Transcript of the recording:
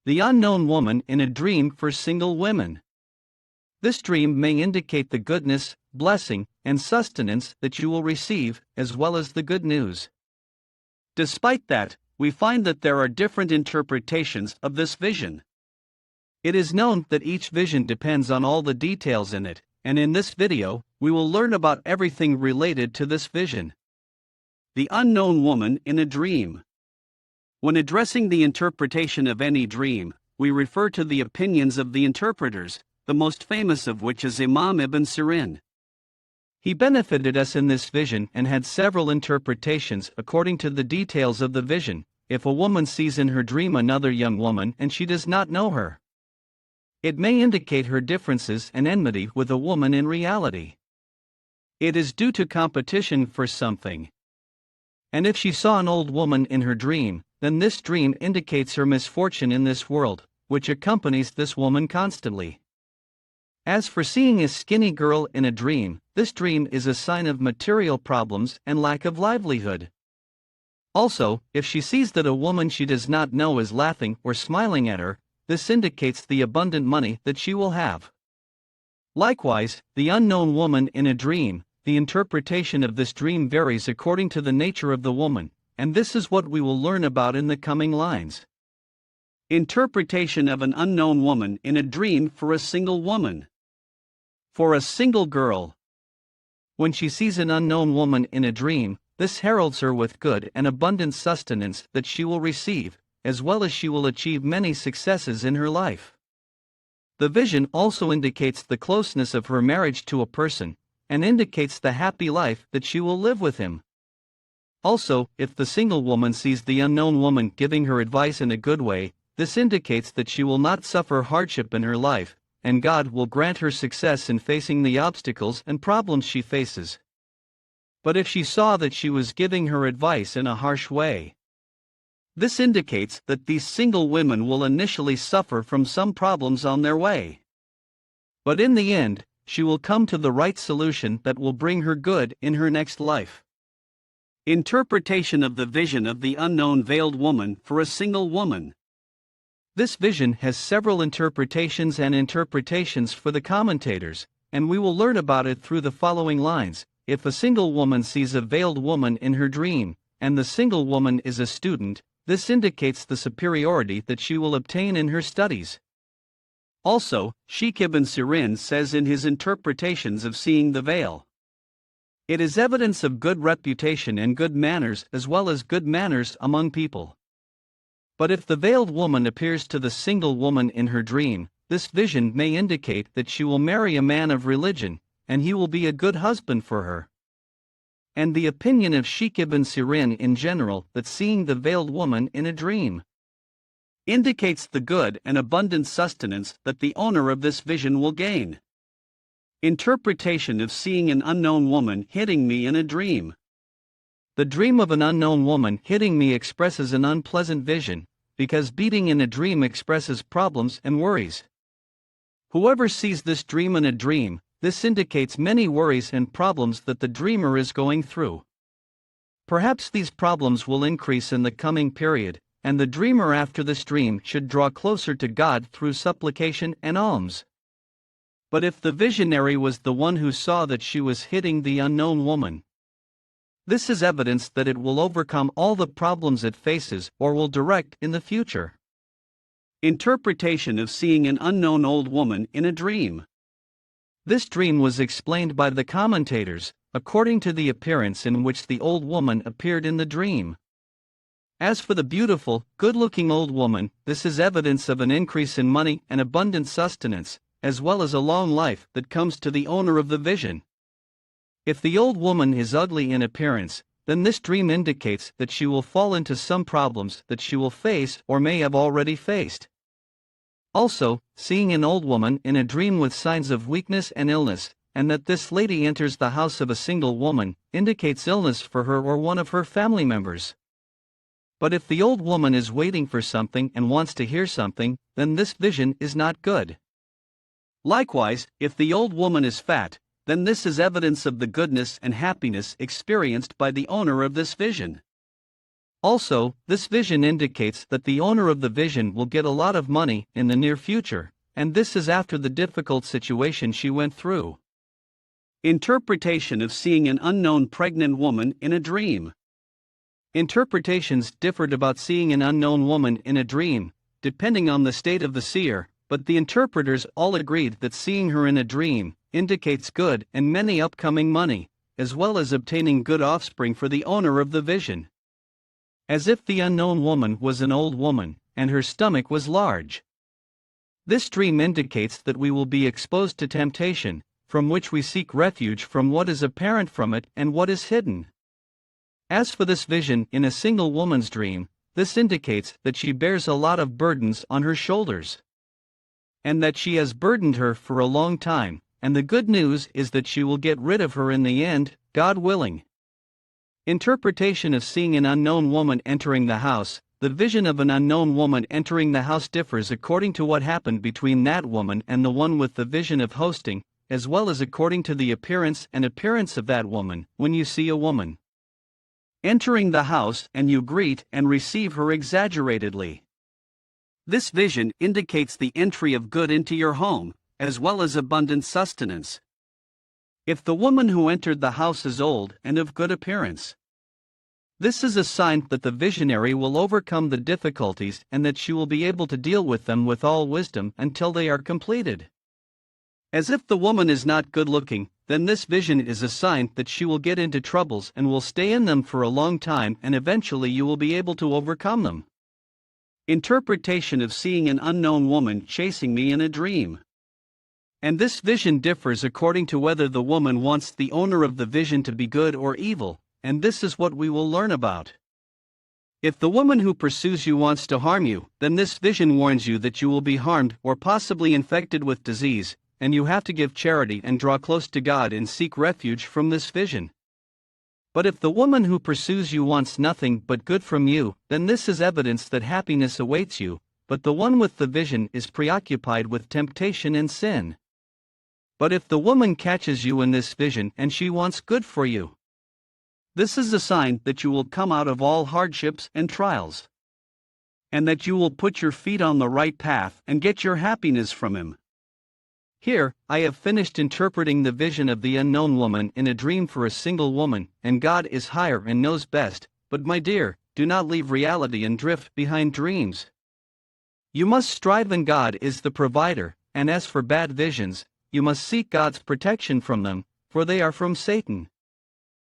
The unknown woman in a dream for single women. This dream may indicate the goodness, blessing, and sustenance that you will receive, as well as the good news. Despite that, we find that there are different interpretations of this vision. It is known that each vision depends on all the details in it, and in this video, we will learn about everything related to this vision. The unknown woman in a dream. When addressing the interpretation of any dream, we refer to the opinions of the interpreters, the most famous of which is Imam Ibn Sirin. He benefited us in this vision and had several interpretations according to the details of the vision. If a woman sees in her dream another young woman and she does not know her, it may indicate her differences and enmity with a woman in reality. It is due to competition for something. And if she saw an old woman in her dream, then this dream indicates her misfortune in this world, which accompanies this woman constantly. As for seeing a skinny girl in a dream, this dream is a sign of material problems and lack of livelihood. Also, if she sees that a woman she does not know is laughing or smiling at her, this indicates the abundant money that she will have. Likewise, the unknown woman in a dream, the interpretation of this dream varies according to the nature of the woman, and this is what we will learn about in the coming lines. Interpretation of an unknown woman in a dream for a single woman. For a single girl. When she sees an unknown woman in a dream, this heralds her with good and abundant sustenance that she will receive, as well as she will achieve many successes in her life. The vision also indicates the closeness of her marriage to a person, and indicates the happy life that she will live with him. Also, if the single woman sees the unknown woman giving her advice in a good way, this indicates that she will not suffer hardship in her life, and God will grant her success in facing the obstacles and problems she faces. But if she saw that she was giving her advice in a harsh way, this indicates that these single women will initially suffer from some problems on their way. But in the end, she will come to the right solution that will bring her good in her next life. Interpretation of the vision of the unknown veiled woman for a single woman. This vision has several interpretations and interpretations for the commentators, and we will learn about it through the following lines. If a single woman sees a veiled woman in her dream, and the single woman is a student, this indicates the superiority that she will obtain in her studies. Also, Sheikh Ibn Sirin says in his interpretations of seeing the veil, it is evidence of good reputation and good manners as well as good manners among people. But if the veiled woman appears to the single woman in her dream, this vision may indicate that she will marry a man of religion, and he will be a good husband for her. And the opinion of Sheikh Ibn Sirin in general that seeing the veiled woman in a dream indicates the good and abundant sustenance that the owner of this vision will gain. Interpretation of seeing an unknown woman hitting me in a dream. The dream of an unknown woman hitting me expresses an unpleasant vision, because beating in a dream expresses problems and worries. Whoever sees this dream in a dream, this indicates many worries and problems that the dreamer is going through. Perhaps these problems will increase in the coming period, and the dreamer after this dream should draw closer to God through supplication and alms. But if the visionary was the one who saw that she was hitting the unknown woman, this is evidence that it will overcome all the problems it faces or will direct in the future. Interpretation of seeing an unknown old woman in a dream. This dream was explained by the commentators, according to the appearance in which the old woman appeared in the dream. As for the beautiful, good-looking old woman, this is evidence of an increase in money and abundant sustenance, as well as a long life that comes to the owner of the vision. If the old woman is ugly in appearance, then this dream indicates that she will fall into some problems that she will face or may have already faced. Also, seeing an old woman in a dream with signs of weakness and illness, and that this lady enters the house of a single woman, indicates illness for her or one of her family members. But if the old woman is waiting for something and wants to hear something, then this vision is not good. Likewise, if the old woman is fat, then this is evidence of the goodness and happiness experienced by the owner of this vision. Also, this vision indicates that the owner of the vision will get a lot of money in the near future, and this is after the difficult situation she went through. Interpretation of seeing an unknown pregnant woman in a dream. Interpretations differed about seeing an unknown woman in a dream, depending on the state of the seer, but the interpreters all agreed that seeing her in a dream indicates good and many upcoming money, as well as obtaining good offspring for the owner of the vision. As if the unknown woman was an old woman, and her stomach was large. This dream indicates that we will be exposed to temptation, from which we seek refuge from what is apparent from it and what is hidden. As for this vision in a single woman's dream, this indicates that she bears a lot of burdens on her shoulders, and that she has burdened her for a long time, and the good news is that she will get rid of her in the end, God willing. Interpretation of seeing an unknown woman entering the house. The vision of an unknown woman entering the house differs according to what happened between that woman and the one with the vision of hosting, as well as according to the appearance of that woman. When you see a woman entering the house and you greet and receive her exaggeratedly, this vision indicates the entry of good into your home, as well as abundant sustenance. If the woman who entered the house is old and of good appearance, this is a sign that the visionary will overcome the difficulties and that she will be able to deal with them with all wisdom until they are completed. As if the woman is not good looking, then this vision is a sign that she will get into troubles and will stay in them for a long time, and eventually you will be able to overcome them. Interpretation of seeing an unknown woman chasing me in a dream. And this vision differs according to whether the woman wants the owner of the vision to be good or evil, and this is what we will learn about. If the woman who pursues you wants to harm you, then this vision warns you that you will be harmed or possibly infected with disease, and you have to give charity and draw close to God and seek refuge from this vision. But if the woman who pursues you wants nothing but good from you, then this is evidence that happiness awaits you, but the one with the vision is preoccupied with temptation and sin. But if the woman catches you in this vision and she wants good for you, this is a sign that you will come out of all hardships and trials, and that you will put your feet on the right path and get your happiness from Him. Here, I have finished interpreting the vision of the unknown woman in a dream for a single woman, and God is higher and knows best, but my dear, do not leave reality and drift behind dreams. You must strive, and God is the provider, and as for bad visions, you must seek God's protection from them, for they are from Satan.